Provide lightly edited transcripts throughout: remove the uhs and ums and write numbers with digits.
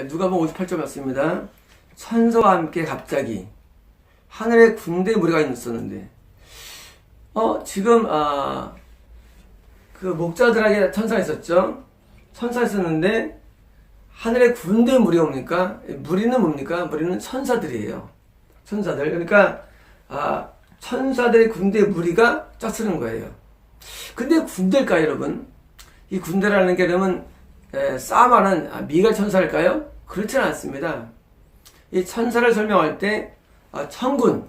누가복음 58절 맞습니다. 천사와 함께 갑자기 하늘에 군대 무리가 있었는데, 지금 그 목자들에게 천사가 있었죠. 천사가 있었는데 하늘에 군대 무리가 뭡니까? 무리는 뭡니까? 무리는 천사들이에요. 천사들. 그러니까 천사들의 군대 무리가 짝서는 거예요. 근데 군대일까요, 여러분? 이 군대라는 게 그러면 싸움하는 미갈 천사일까요? 그렇지는 않습니다. 이 천사를 설명할 때 천군,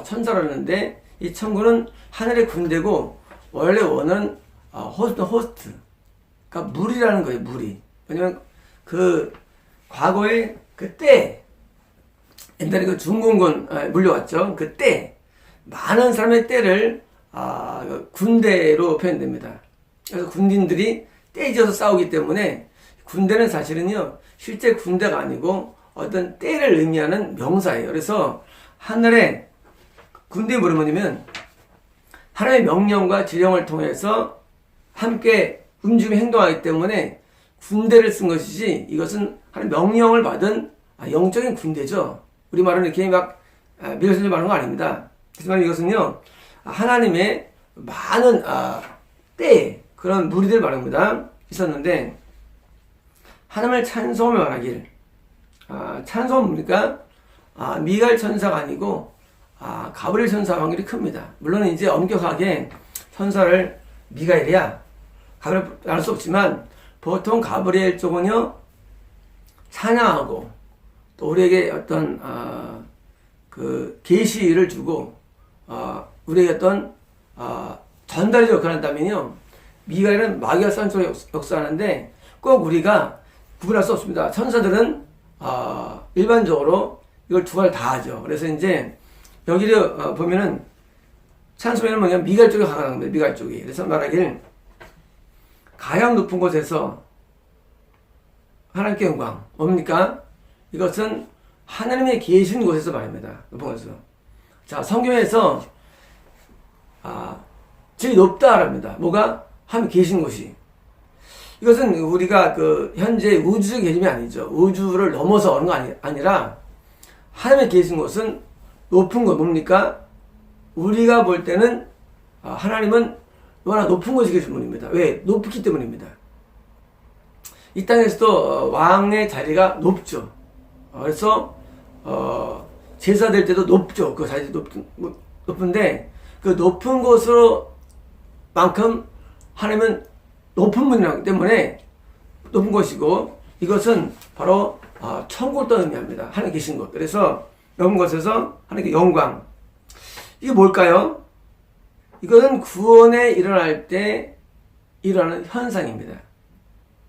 천사라는데 이 천군은 하늘의 군대고 원래 원은 호스트, 그러니까 무리라는 거예요. 무리. 왜냐면 그 과거에 그때 옛날에 그 중공군 물려왔죠. 그때 많은 사람의 때를 군대로 표현됩니다. 그래서 군인들이 떼지어서 싸우기 때문에 군대는 사실은요 실제 군대가 아니고 어떤 때를 의미하는 명사예요. 그래서 하늘에 군대 뭐냐면 하나님의 명령과 지령을 통해서 함께 움직이며 행동하기 때문에 군대를 쓴 것이지 이것은 하나님의 명령을 받은 영적인 군대죠. 우리 말은 이렇게 막 밀어서 말하는 거 아닙니다. 하지만 이것은요 하나님의 많은 때 그런 무리들 말합니다. 있었는데 하나님을 찬송하며 말하길. 찬송은 뭡니까? 미갈 천사가 아니고 가브리엘 천사가 확률이 큽니다. 물론 이제 엄격하게 천사를 미가엘이야 가브리엘 알 수 없지만 보통 가브리엘 쪽은요 찬양하고 또 우리에게 어떤 그 계시를 주고 우리에게 어떤 전달의 역할을 한다면요 미가엘은 마귀와 싸운 쪽에 역사하는데 꼭 우리가 구분할 수 없습니다. 천사들은 일반적으로 이걸 두 가지 다 하죠. 그래서 이제 여기를 보면은 찬송에는 뭐냐면 미갈 쪽에 강한 겁니다. 미갈 쪽이. 그래서 말하길 가장 높은 곳에서 하나님께 영광. 뭡니까? 이것은 하나님의 계신 곳에서 말입니다. 높은 곳에서. 자, 성경에서 제일 높다 합니다. 뭐가? 하나님 계신 곳이. 이것은 우리가 그 현재 우주적 개념이 아니죠. 우주를 넘어서 오는 거 아니라 하나님의 계신 곳은 높은 것 뭡니까? 우리가 볼 때는 하나님은 워낙 높은 곳에 계신 분입니다. 왜? 높기 때문입니다. 이 땅에서도 왕의 자리가 높죠. 그래서 제사 될 때도 높죠. 그 자리 높은데 그 높은 곳으로 만큼 하나님은 높은 분이기 때문에 높은 곳이고 이것은 바로 천국을 또 의미합니다. 하나님 계신 곳. 그래서 높은 곳에서 하나님께 영광. 이게 뭘까요? 이거는 구원에 일어날 때 일어나는 현상입니다.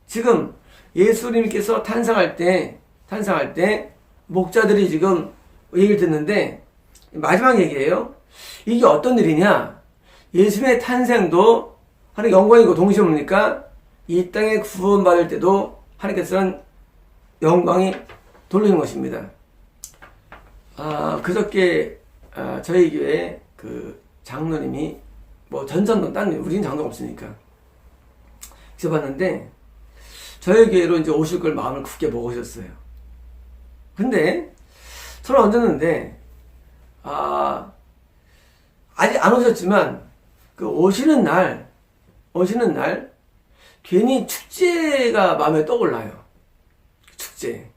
지금 예수님께서 탄생할 때 목자들이 지금 얘기를 듣는데 마지막 얘기예요. 이게 어떤 일이냐? 예수님의 탄생도 하나님 영광이고 동시에 뭡니까? 이 땅에 구원받을 때도 하나님께서는 영광이 돌리는 것입니다. 그저께 저희 교회 그 장로님이 뭐 전전도 우리는 장로가 없으니까 있어봤는데 저희 교회로 이제 오실 걸 마음을 굳게 먹으셨어요. 근데 저를 얹었는데 아직 안 오셨지만 그 오시는 날 괜히 축제가 마음에 떠올라요. 축제.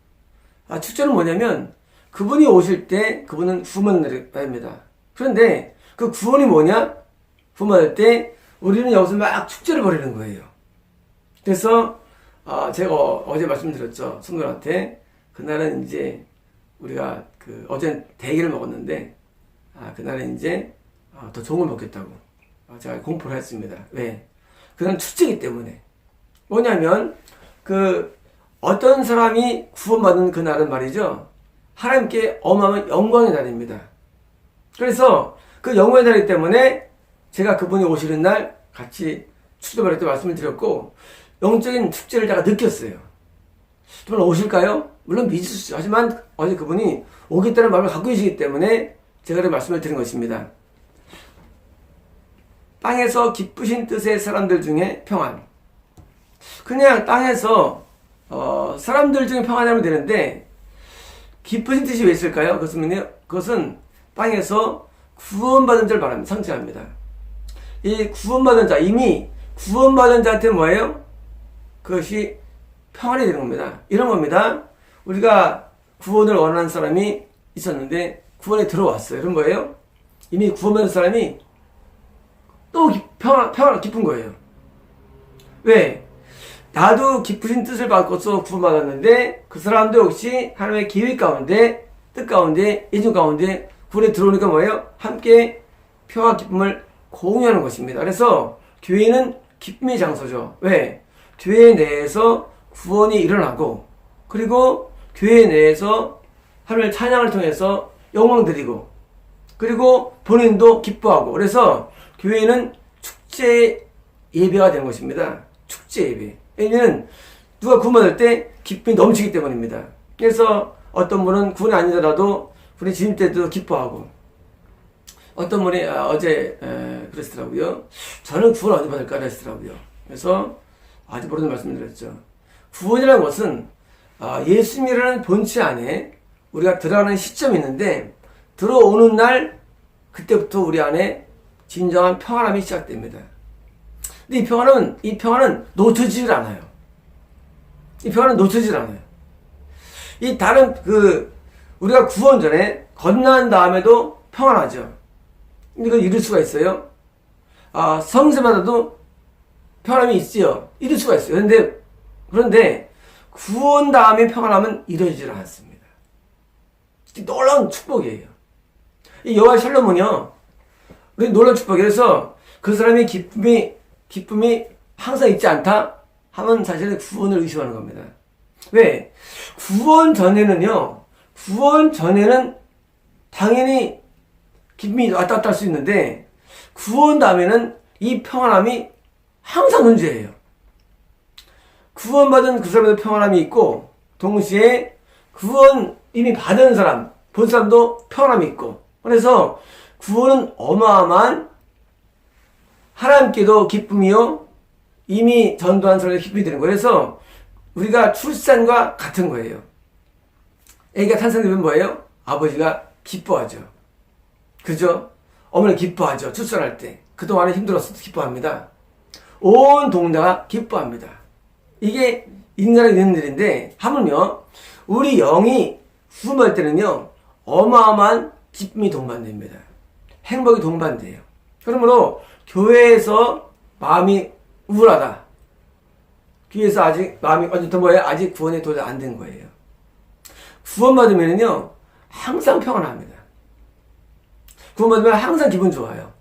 축제는 뭐냐면 그분이 오실 때 그분은 구원을 받습니다. 그런데 그 구원이 뭐냐? 구원받을 때 우리는 여기서 막 축제를 벌이는 거예요. 그래서 제가 어제 말씀드렸죠. 성도한테 그날은 이제 우리가 어제는 대게를 먹었는데 그날은 이제 더 좋은 걸 먹겠다고 제가 공포를 했습니다. 왜? 그건 축제이기 때문에. 뭐냐면 어떤 사람이 구원받은 그날은 말이죠. 하나님께 어마어마한 영광의 날입니다. 그래서 그 영광의 날이기 때문에 제가 그분이 오시는 날 같이 축제 벌일 때 말씀을 드렸고 영적인 축제를 제가 느꼈어요. 정말 오실까요? 물론 믿을 수 있죠. 하지만 어제 그분이 오겠다는 마음을 갖고 계시기 때문에 제가 말씀을 드린 것입니다. 땅에서 기쁘신 뜻의 사람들 중에 평안. 그냥 땅에서 사람들 중에 평안하면 되는데 기쁘신 뜻이 왜 있을까요? 그것은 땅에서 구원받은 자를 말합니다. 상징합니다. 이 구원받은 자, 이미 구원받은 자한테 뭐예요? 그것이 평안이 되는 겁니다. 이런 겁니다. 우리가 구원을 원하는 사람이 있었는데 구원에 들어왔어요. 그럼 뭐예요? 이미 구원받은 사람이 또 기쁜 거예요. 왜? 나도 기쁘신 뜻을 받고서 구원받았는데 그 사람도 역시 하나님의 계획 가운데, 뜻 가운데, 예정 가운데 구원에 들어오니까 뭐예요? 함께 평화 기쁨을 공유하는 것입니다. 그래서 교회는 기쁨의 장소죠. 왜? 교회 내에서 구원이 일어나고, 그리고 교회 내에서 하나님의 찬양을 통해서 영광 드리고, 그리고 본인도 기뻐하고, 그래서 교회는 축제 예배가 되는 것입니다. 축제 예배. 왜냐면 누가 구원받을 때 기쁨이 넘치기 때문입니다. 그래서 어떤 분은 구원이 아니더라도 구원의 진입 때도 기뻐하고, 어떤 분이 어제 그러시더라고요. 저는 구원 어디 받을까 그러시더라고요. 그래서 아직 모르는 말씀을 드렸죠. 구원이라는 것은 예수님이라는 본체 안에 우리가 들어가는 시점이 있는데, 들어오는 날 그때부터 우리 안에 진정한 평안함이 시작됩니다. 근데 이 평안은 놓쳐지질 않아요. 이 평안은 놓쳐지질 않아요. 이 다른 우리가 구원 전에 건너한 다음에도 평안하죠. 근데 그걸 이룰 수가 있어요. 성세마다도 평안함이 있지요. 이룰 수가 있어요. 그런데 구원 다음에 평안함은 이루어지질 않습니다. 놀라운 축복이에요. 이 여호와 샬롬은요, 우리 놀라운 축복이에요. 그래서 그 사람의 기쁨이 항상 있지 않다 하면 사실은 구원을 의심하는 겁니다. 왜? 구원 전에는 당연히 기쁨이 왔다 갔다 할 수 있는데, 구원 다음에는 이 평안함이 항상 존재해요. 구원받은 그 사람에도 평안함이 있고, 동시에 구원 이미 받은 사람, 본 사람도 평안함이 있고, 그래서 구원은 어마어마한 하나님께도 기쁨이요, 이미 전도한 사람에게 기쁨이 되는 거예요. 그래서 우리가 출산과 같은 거예요. 애기가 탄생되면 뭐예요? 아버지가 기뻐하죠. 그죠? 어머니 기뻐하죠. 출산할 때. 그동안에 힘들었어도 기뻐합니다. 온 동네가 기뻐합니다. 이게 인간의 있는 일인데, 하물며 우리 영이 구원받을 때는요, 어마어마한 기쁨이 동반됩니다. 행복이 동반돼요. 그러므로 교회에서 마음이 우울하다, 교회에서 아직 마음이 아직 구원에 도저히 안 된 거예요. 구원받으면요 항상 평안합니다. 구원받으면 항상 기분 좋아요.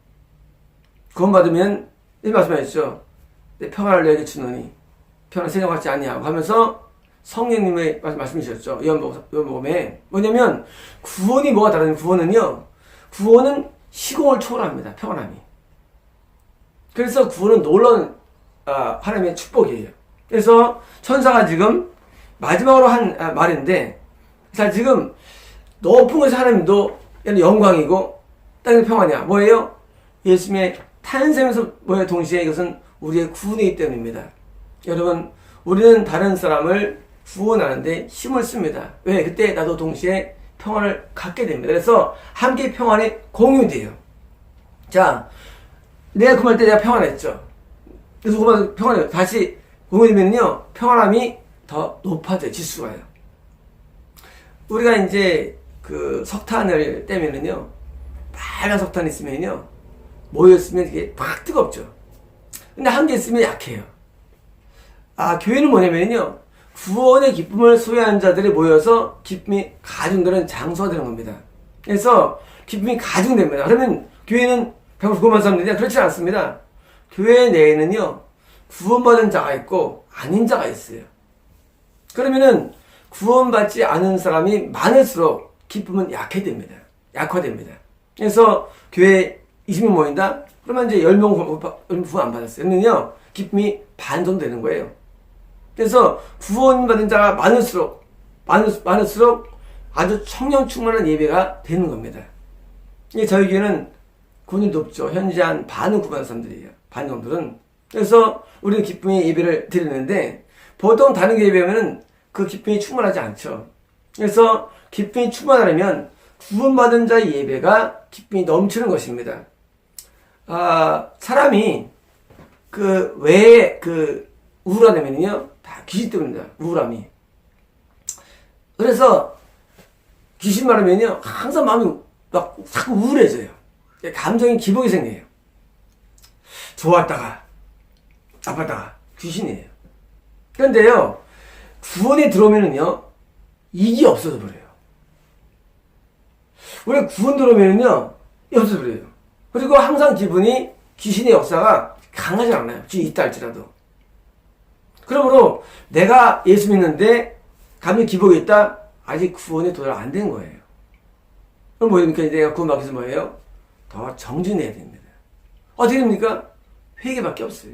구원받으면 이 말씀하셨죠. 내 평안을 너에게 주노니 평안을 생각하지 아니하고 하면서 성령님의 말씀이셨죠. 요한복음에 뭐냐면, 구원이 뭐가 다르냐면, 구원은 시공을 초월합니다. 평안함이. 그래서 구원은 놀라운 하나님의 축복이에요. 그래서 천사가 지금 마지막으로 한 말인데, 자, 지금 높은 곳에서 하나님도 영광이고 땅의 평안이야. 뭐예요? 예수님의 탄생에서 뭐예요? 동시에 이것은 우리의 구원이기 때문입니다. 여러분, 우리는 다른 사람을 구원하는데 힘을 씁니다. 왜? 그때 나도 동시에 평안을 갖게 됩니다. 그래서 함께 평안이 공유돼요. 자, 내가 구원할 때 내가 평안했죠. 그래서 구원할 때 평안해요. 다시 공유되면요, 평안함이 더 높아져요. 지수가요. 우리가 이제 석탄을 떼면은요, 빨간 석탄이 있으면요, 모였으면 이게 막 뜨겁죠. 근데 한 개 있으면 약해요. 교회는 뭐냐면요, 구원의 기쁨을 소유한 자들이 모여서 기쁨이 가중되는 장소가 되는 겁니다. 그래서 기쁨이 가중됩니다. 그러면 교회는 100% 사람들이냐? 그렇지 않습니다. 교회 내에는요, 구원받은 자가 있고 아닌 자가 있어요. 그러면은 구원받지 않은 사람이 많을수록 기쁨은 약화됩니다. 그래서 교회 20명 모인다? 그러면 이제 10명 구원 안 받았어요. 그러면요, 기쁨이 반 정도 되는 거예요. 그래서 구원받은 자가 많을수록 아주 청령 충만한 예배가 되는 겁니다. 이게 저희 교회는 구원이 높죠. 현재 한 반은 구원한 사람들이에요. 반 정도는. 그래서 우리는 기쁨의 예배를 드리는데, 보통 다른 교회에 비하면 그 기쁨이 충만하지 않죠. 그래서 기쁨이 충만하려면 구원받은 자의 예배가 기쁨이 넘치는 것입니다. 사람이 왜 우울하냐면요, 다 귀신 때문입니다. 우울함이. 그래서 귀신 말하면요, 항상 마음이 막 자꾸 우울해져요. 감정이 기복이 생겨요. 좋았다가 나빴다가 귀신이에요. 그런데요, 구원에 들어오면은요, 이게 없어져 버려요. 원래 구원 들어오면은요, 없어져 버려요. 그리고 항상 기분이 귀신의 역사가 강하지 않아요. 귀 있다 할지라도. 그러므로 내가 예수 믿는데 감정이 기복이 있다? 아직 구원에 도달 안 된 거예요. 그럼 뭐입니까? 내가 구원받기 위해서 뭐예요? 더 정진해야 됩니다. 어떻게 됩니까? 회개밖에 없어요.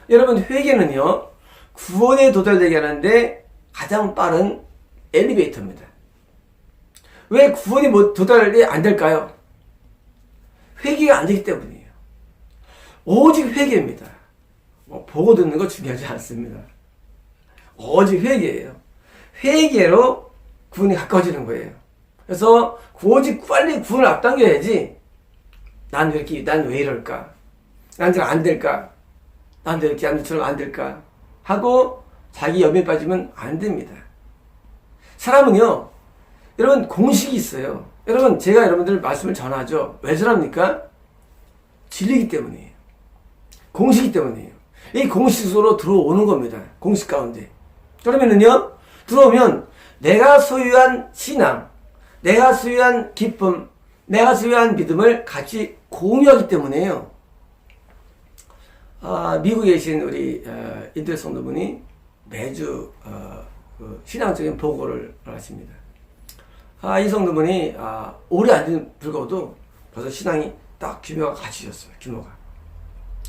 여러분, 회개는요, 구원에 도달되게 하는데 가장 빠른 엘리베이터입니다. 왜 구원이 도달이 안 될까요? 회개가 안 되기 때문이에요. 오직 회개입니다. 보고 듣는 거 중요하지 않습니다. 오직 회개예요. 회개로 구원이 가까워지는 거예요. 그래서 오직 빨리 구원을 앞당겨야지, 난 왜 이럴까? 난 잘 안 될까? 난 왜 이렇게 남들처럼 안 될까? 하고 자기 염에 빠지면 안 됩니다. 사람은요, 여러분, 공식이 있어요. 여러분, 제가 여러분들 말씀을 전하죠. 왜 전합니까? 진리이기 때문이에요. 공식이기 때문이에요. 이 공식 속으로 들어오는 겁니다. 공식 가운데. 그러면은요, 들어오면 내가 소유한 신앙, 내가 소유한 기쁨, 내가 소유한 믿음을 같이 공유하기 때문에요. 미국에 계신 우리 인터넷 성도분이 매주 신앙적인 보고를 하십니다. 이 성도분이 오래 안 된 불구하고도 벌써 신앙이 딱 규모가 갖춰졌어요. 규모가.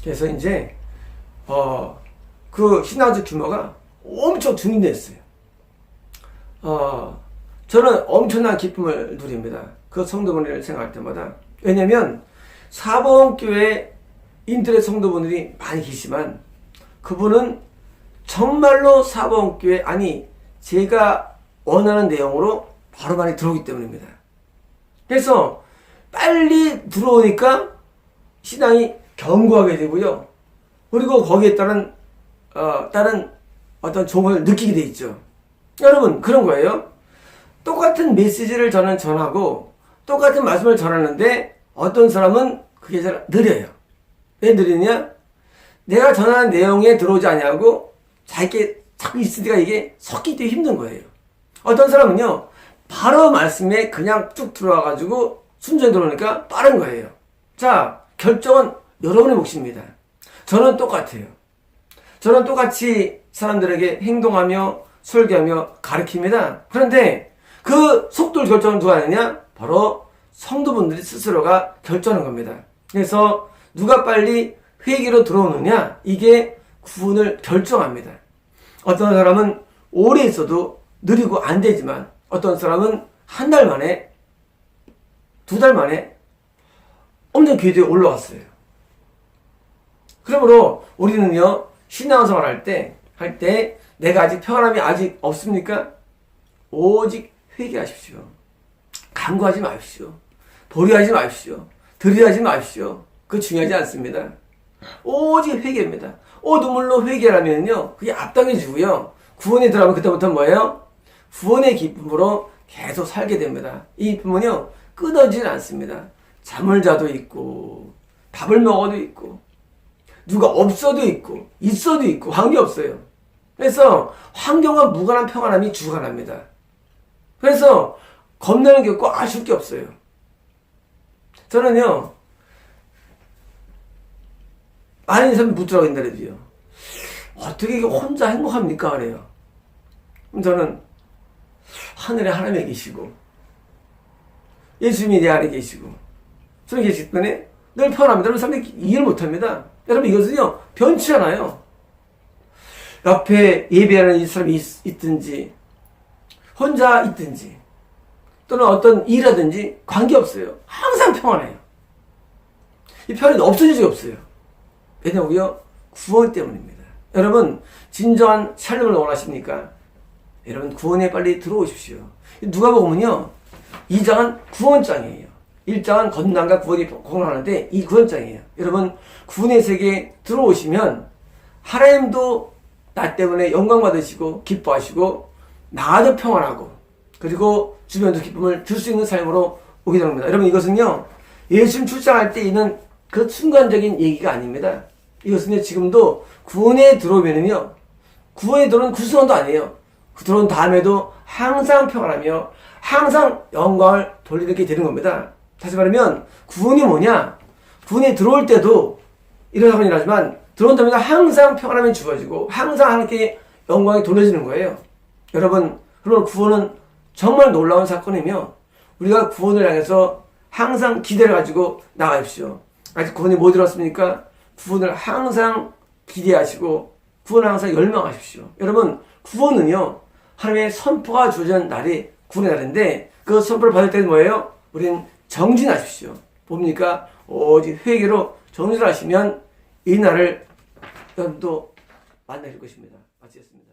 그래서 이제 그 신앙적 규모가 엄청 증진됐어요. 저는 엄청난 기쁨을 누립니다. 그 성도분을 생각할 때마다. 왜냐면 사범교회 인터넷 성도분들이 많이 계시지만 그분은 정말로 사범교회, 제가 원하는 내용으로 바로 많이 들어오기 때문입니다. 그래서 빨리 들어오니까 신앙이 견고하게 되고요. 그리고 거기에 따른 어떤 조언을 느끼게 돼 있죠. 여러분, 그런 거예요. 똑같은 메시지를 저는 전하고 똑같은 말씀을 전하는데 어떤 사람은 그게 잘 느려요. 왜 느리냐? 내가 전하는 내용에 들어오지 않냐고 자꾸 있으니까 이게 섞기 되게 힘든 거예요. 어떤 사람은요, 바로 말씀에 그냥 쭉 들어와가지고 순전히 들어오니까 빠른 거예요. 자, 결정은 여러분의 몫입니다. 저는 똑같아요. 저는 똑같이 사람들에게 행동하며 설교하며 가르칩니다. 그런데 그 속도를 결정은 누가 하느냐? 바로 성도분들이 스스로가 결정하는 겁니다. 그래서 누가 빨리 회개로 들어오느냐? 이게 구원을 결정합니다. 어떤 사람은 오래 있어도 느리고 안 되지만 어떤 사람은 한 달 만에, 두 달 만에 엄청 궤도에 올라왔어요. 그러므로 우리는요, 신앙생활 할 때 내가 아직 평안함이 아직 없습니까? 오직 회개하십시오. 간구하지 마십시오. 보류하지 마십시오. 들이하지 마십시오. 그거 중요하지 않습니다. 오직 회개입니다. 눈물로 회개하면요, 그게 앞당겨지고요. 구원에 들어가면 그때부터 뭐예요? 구원의 기쁨으로 계속 살게 됩니다. 이 기쁨은요, 끊어지지 않습니다. 잠을 자도 있고, 밥을 먹어도 있고, 누가 없어도 있고, 있어도 있고, 관계없어요. 그래서 환경과 무관한 평안함이 주관합니다. 그래서 겁나는 게 없고 아쉬울 게 없어요. 저는요, 많은 사람이 묻더라고요, 옛날에도요. 어떻게 혼자 행복합니까? 그래요. 그럼 저는 하늘에 하나님이 계시고 예수님이 내 안에 계시고 저는 계시기 때문에 늘 편합니다. 여러분, 사람들이 이해를 못합니다. 여러분, 이것은요, 변치 않아요. 옆에 예배하는 이 사람이 있든지 혼자 있든지 또는 어떤 일하든지 관계없어요. 항상 평안해요. 이 편이 없어질 적이 없어요. 왜냐고요? 구원 때문입니다. 여러분, 진정한 살림을 원하십니까? 여러분, 구원에 빨리 들어오십시오. 누가복음은요, 2장은 구원장이에요. 1장은 건강과 구원이 공헌하는데 이 구원장이에요. 여러분, 구원의 세계에 들어오시면 하나님도 나 때문에 영광 받으시고 기뻐하시고 나도 평안하고 그리고 주변도 기쁨을 줄 수 있는 삶으로 오게 됩니다. 여러분, 이것은요, 예수님 출장할 때 있는 그 순간적인 얘기가 아닙니다. 이것은 지금도 구원에 들어오면은요, 구원에 들어오는 그 순간도 아니에요. 들어온 다음에도 항상 평안하며 항상 영광을 돌리게 되는 겁니다. 다시 말하면 구원이 뭐냐? 구원에 들어올 때도 이런 사건이 일어나지만 들어온다면 항상 평안함이 주어지고 항상 하나님께 영광이 돌려지는 거예요. 여러분, 그러면 구원은 정말 놀라운 사건이며 우리가 구원을 향해서 항상 기대를 가지고 나가십시오. 아직 구원이 못 들었습니까? 구원을 항상 기대하시고 구원을 항상 열망하십시오. 여러분, 구원은요, 하나님의 선포가 주어진 날이 구원의 날인데 그 선포를 받을 때는 뭐예요? 우리는 정진하십시오. 뭡니까? 오직 회개로 정진하시면 이 날을 여러분도 만나실 것입니다. 마치겠습니다.